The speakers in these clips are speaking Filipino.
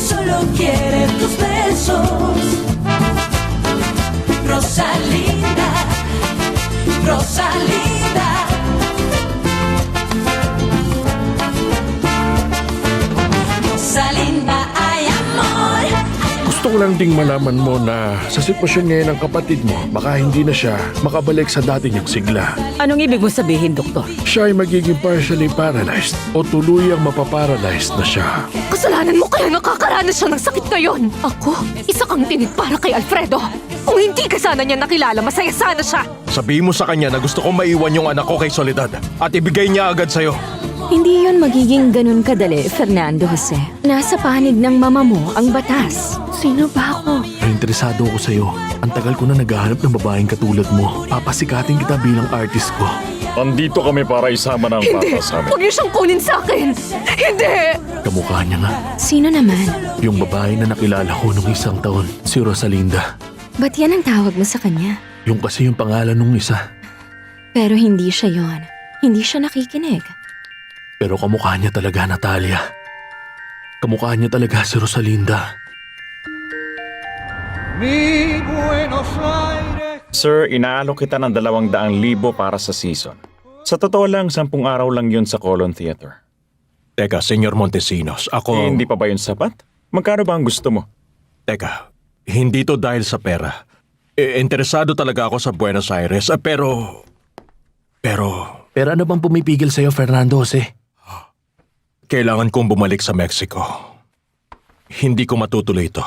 solo quiere tus besos. Rosalinda, Rosalinda. Rosalinda, ay amor. Gusto ko lang ding malaman mo na sa sitwasyon ngayon ng kapatid mo, baka hindi na siya makabalik sa dati niyang sigla. Anong ibig mo sabihin, Doktor? Siya ay magiging partially paralyzed o tuluyang mapaparalyzed na siya. Kasalanan mo kaya nakakaranas siya ng sakit ngayon. Ako, isa kang tinig para kay Alfredo. Kung hindi ka sana niya nakilala, masaya sana siya. Sabihin mo sa kanya na gusto kong maiwan yung anak ko kay Soledad at ibigay niya agad sa'yo. Hindi yon magiging ganun kadali, Fernando Jose. Nasa panig ng mama mo ang batas. Sino ba ako? Interesado ako sa'yo. Ang tagal ko na naghahanap ng babaeng katulad mo. Papasikatin kita bilang artist ko. Andito kami para isama ng bata sa amin. Huwag niyo siyang kunin sa akin. Hindi! Kamukha niya nga. Sino naman? Yung babae na nakilala ko nung isang taon, si Rosalinda. Ba't yan ang tawag mo sa kanya? Yung kasi yung pangalan nung isa. Pero hindi siya yon. Hindi siya nakikinig. Pero kamukha niya talaga, Natalia. Kamukha niya talaga si Rosalinda. Sir, inaalok kita ng 200,000 para sa season. Sa totoo lang, 10 araw lang yun sa Colon Theater. Teka, Senyor Montesinos, ako... Hindi pa ba yun sapat? Magkano ba ang gusto mo? Teka, hindi to dahil sa pera. Interesado talaga ako sa Buenos Aires, pero... Pero ano bang pumipigil sa'yo, Fernando Jose? Kailangan kong bumalik sa Mexico. Hindi ko matutuloy ito.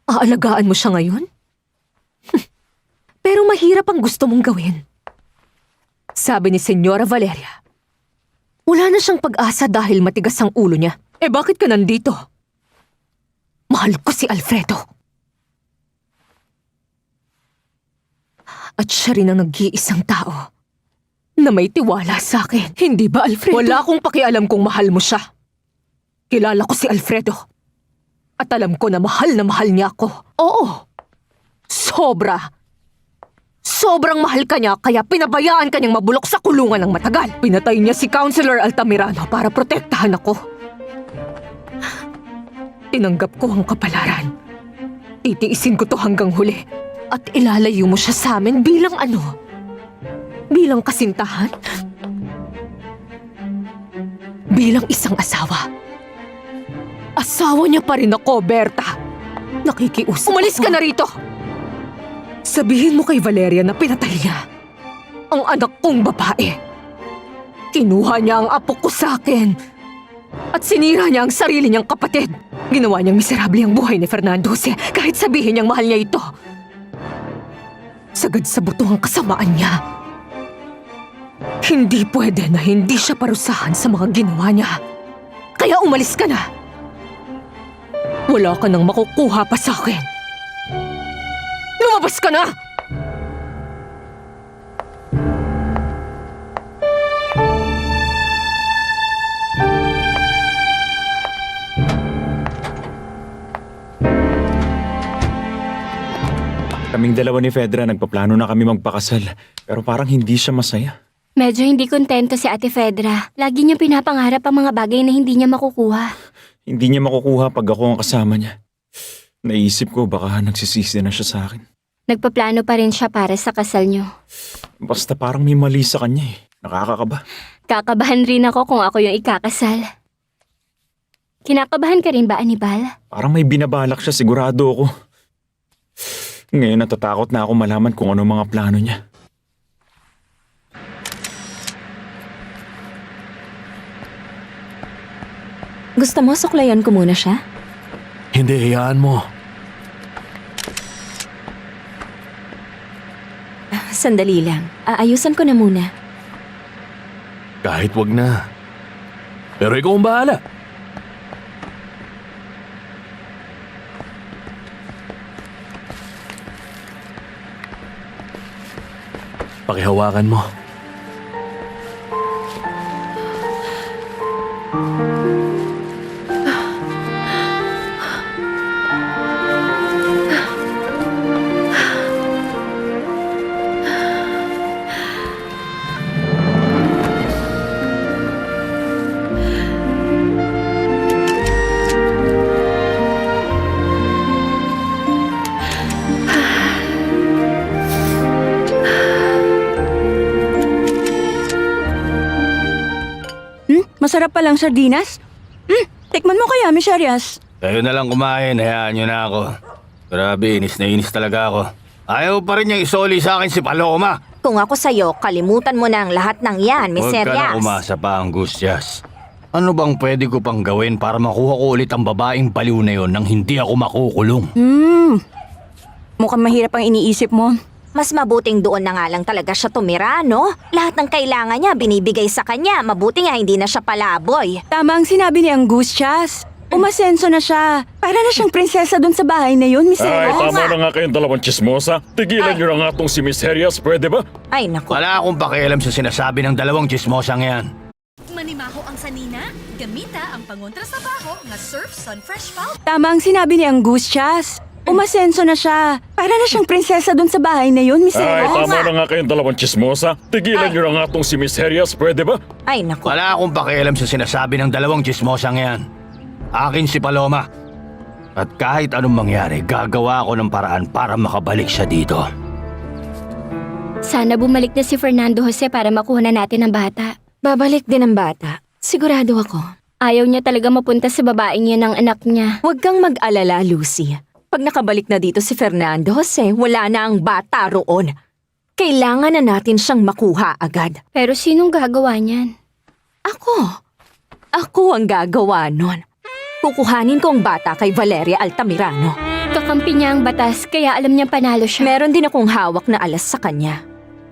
Aalagaan mo siya ngayon? Pero mahirap ang gusto mong gawin. Sabi ni Senyora Valeria, wala na siyang pag-asa dahil matigas ang ulo niya. Eh bakit ka nandito? Mahal ko si Alfredo. At siya rin ang nag-iisang tao na may tiwala sa akin. Hindi ba, Alfredo? Wala akong pakialam kung mahal mo siya. Kilala ko si Alfredo. At alam ko na mahal niya ako. Oo. Sobra. Sobrang mahal ka niya kaya pinabayaan ka niyang mabulok sa kulungan ng matagal. Pinatay niya si Counselor Altamirano para protektahan ako. Tinanggap ko ang kapalaran. Titiisin ko to hanggang huli. At ilalayo mo siya sa amin bilang ano? Bilang kasintahan? Bilang isang asawa. Asawa niya pa rin ako, Berta. Nakikiusap Umalis ka na rito! Sabihin mo kay Valeria na pinatay niya ang anak kong babae. Kinuha niya ang apo ko sa akin at sinira niya ang sarili niyang kapatid. Ginawa niyang miserable ang buhay ni Fernando Jose kahit sabihin niyang mahal niya ito. Sagad sa buto ang kasamaan niya. Hindi pwede na hindi siya parusahan sa mga ginawa niya. Kaya umalis ka na. Wala ka nang makukuha pa sa akin. Lumabas ka na! Kaming dalawa ni Fedra nagpaplano na kami magpakasal. Pero parang hindi siya masaya. Medyo hindi kontento si Ate Fedra. Lagi niyang pinapangarap ang mga bagay na hindi niya makukuha. Hindi niya makukuha pag ako ang kasama niya. Naisip ko baka nagsisisi na siya sa akin. Nagpaplano pa rin siya para sa kasal niyo. Basta parang may mali sa kanya eh. Nakakakaba. Kakabahan rin ako kung ako yung ikakasal. Kinakabahan ka rin ba, Anibal? Parang may binabalak siya, sigurado ako. Ngayon natatakot na ako malaman kung ano mga plano niya. Gusto mo suklayan ko muna siya? Hindi, hayaan mo. Sandali lang. Aayusan ko na muna. Kahit wag na. Pero ikaw ang bahala. Pakihawakan mo. Masarap palang sardinas. Tikman mo kaya, Miss Arias. Kayo na lang kumain, hayaan nyo na ako. Grabe, inis na inis talaga ako. Ayaw pa rin niyang isoli sa akin si Paloma. Kung ako sa'yo, kalimutan mo na ang lahat ng yan, Miss Huwag ka na Arias. umasa pa, Angustias. Ano bang pwede ko pang gawin para makuha ko ulit ang babaeng baliw na yon nang hindi ako makukulong? Mukhang mahirap ang iniisip mo. Mas mabuting doon na nga lang talaga siya tumira, no? Lahat ng kailangan niya binibigay sa kanya. Mabuti nga hindi na siya palaboy. Tama ang sinabi ni Angustias. Umasenso na siya. Para na siyang prinsesa doon sa bahay na yun, Miss Ay, Arias. tama na nga kayong dalawang chismosa. Tigilan nyo na nga tong si Miss Arias, pwede ba? Ay, naku. Wala akong pakialam sa sinasabi ng dalawang chismosang yan. Manimaho ang sanina, gamita ang pangontra sa baho nga Surf Sun Fresh Powder. Tama ang sinabi ni Angustias. Umasenso na siya. Para na siyang prinsesa doon sa bahay na yun, Miss Ay, Arias. tama na nga kayong dalawang chismosa. Tigilan nyo na nga tong si Miss Arias, pwede ba? Ay, naku. Wala akong pakialam sa sinasabi ng dalawang chismosang yan. Akin si Paloma. At kahit anong mangyari, gagawa ako ng paraan para makabalik siya dito. Sana bumalik na si Fernando Jose para makuha na natin ang bata. Babalik din ang bata. Sigurado ako. Ayaw niya talaga mapunta sa babaeng yan ng anak niya. Huwag kang mag-alala, Lucy. Pag nakabalik na dito si Fernando Jose, wala na ang bata roon. Kailangan na natin siyang makuha agad. Pero sinong gagawa niyan? Ako. Ako ang gagawa nun. Kukuhanin ko ang bata kay Valeria Altamirano. Kakampi niya ang batas, kaya alam niyang panalo siya. Meron din akong hawak na alas sa kanya.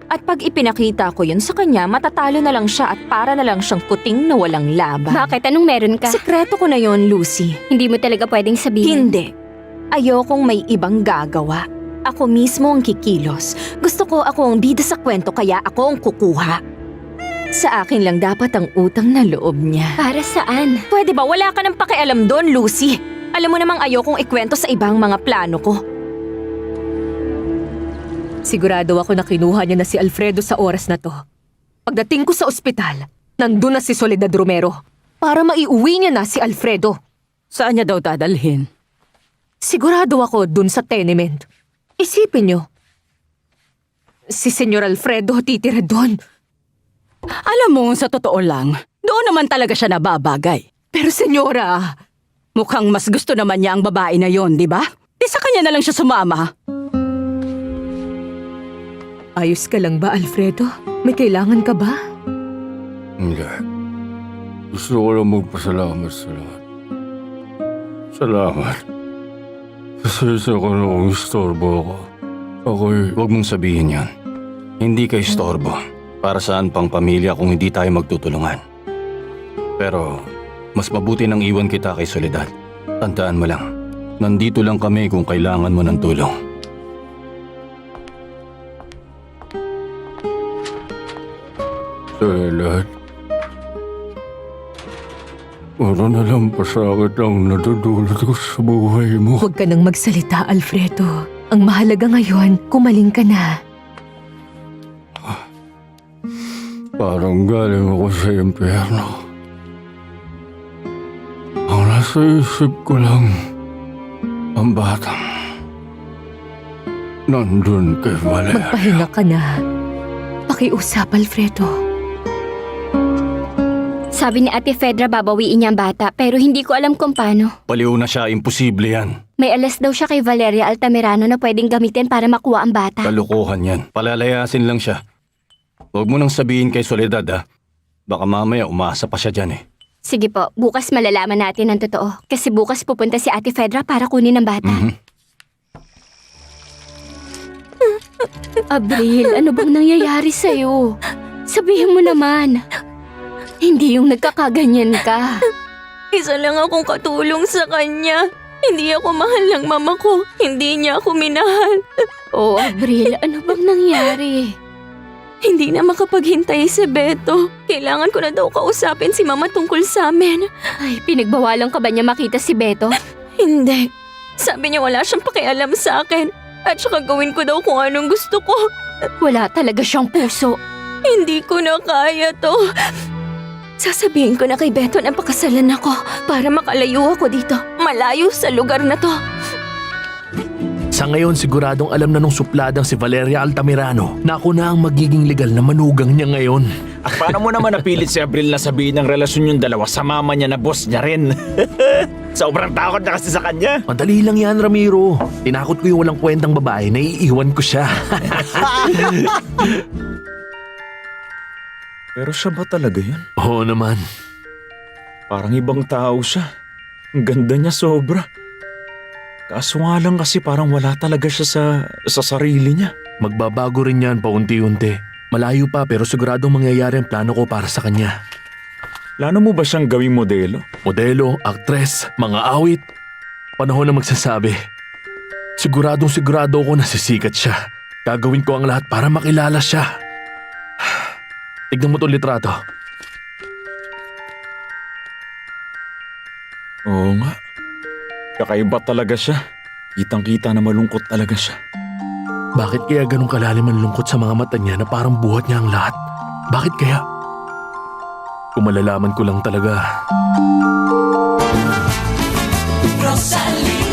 At pag ipinakita ko yun sa kanya, matatalo na lang siya at para na lang siyang kuting na walang laban. Bakit? Anong meron ka? Sekreto ko na yon, Lucy. Hindi mo talaga pwedeng sabihin. Hindi. Ayokong may ibang gagawa. Ako mismo ang kikilos. Gusto ko ako ang bida sa kwento kaya ako ang kukuha. Sa akin lang dapat ang utang na loob niya. Para saan? Pwede ba wala ka nang pakialam doon, Lucy? Alam mo namang ayokong ikwento sa ibang mga plano ko. Sigurado ako na kinuha niya na si Alfredo sa oras na to. Pagdating ko sa ospital, nandun na si Soledad Romero para maiuwi niya na si Alfredo. Saan niya daw dadalhin? Sigurado ako dun sa tenement. Isipin niyo, si Senyor Alfredo titira doon. Alam mo, sa totoo lang, doon naman talaga siya nababagay. Pero senyora, Mukhang mas gusto naman niya ang babae na yon, di ba? Di sa kanya na lang siya sumama. ayos ka lang ba, Alfredo? May kailangan ka ba? Hindi. Gusto ko lang magpasalamat sa lahat. Salamat. Pasensya ko na kung istorbo ako. Huwag mong sabihin yan. Hindi ka istorbo. Para saan pang pamilya kung hindi tayo magtutulungan? Pero, mas mabuti nang iwan kita kay Soledad. Tandaan mo lang, nandito lang kami kung kailangan mo ng tulong. Soledad. Ano na lang pasakit ang nadudulot ko sa buhay mo. Huwag ka nang magsalita, Alfredo. Ang mahalaga ngayon, kumaling ka na. Parang galing ako sa impyerno. Ang nasa isip ko lang, ang batang nandun kay Valeria. Magpahinga ka na. Pakiusap, Alfredo. Sabi ni Ate Fedra babawiin niya ang bata pero hindi ko alam kung paano. Baliw na siya, imposible yan. May alas daw siya kay Valeria Altamirano na pwedeng gamitin para makuha ang bata. Kalukuhan yan. Palalayasin lang siya. Huwag mo nang sabihin kay Soledad ha. Baka mamaya umaasa pa siya dyan eh. Sige po, bukas malalaman natin ang totoo. Kasi bukas pupunta si Ate Fedra para kunin ang bata. Abril, ano bang nangyayari sa'yo? Sabihin mo naman. Hindi yung nagkakaganyan ka. Isa lang akong katulong sa kanya. Hindi ako mahal ng mama ko. Hindi niya ako minahal. Oh, Abril, ano bang nangyari? Hindi na makapaghintay si Beto. Kailangan ko na daw kausapin si mama tungkol sa amin. Ay, pinagbawalan ka ba niya makita si Beto? Hindi. Sabi niya wala siyang pakialam sa akin. At saka gawin ko daw kung anong gusto ko. Wala talaga siyang puso. Hindi ko na kaya to. Sasabihin ko na kay Beto na pakasalan ako para makalayo ako dito. Malayo sa lugar na to. Sa ngayon, siguradong alam na nung supladang si Valeria Altamirano na ako na ang magiging legal na manugang niya ngayon. At paano mo naman napilit si Abril na sabihin ng relasyon yung dalawa sa mama niya na boss niya rin? Sobrang takot na kasi sa kanya. Madali lang yan, Ramiro. Tinakot ko yung walang kwentang babae na iiwan ko siya. Pero siya ba talaga yun? Oo naman. Parang ibang tao siya. Ang ganda niya sobra. Kaso nga lang kasi parang wala talaga siya sa sarili niya. Magbabago rin yan paunti-unti. Malayo pa pero siguradong mangyayari ang plano ko para sa kanya. Plano mo ba siyang gawing modelo? Modelo, aktres, mga awit. Panahon na magsasabi. Siguradong sigurado ako na sisikat siya. Gagawin ko ang lahat para makilala siya. Tignan mo itong litrato. Oo nga. Kakaiba talaga siya. Kitang-kita na malungkot talaga siya. Bakit kaya ganun kalalim ang lungkot sa mga mata niya na parang buhat niya ang lahat? Bakit kaya? Kung malalaman ko lang talaga. Rosalie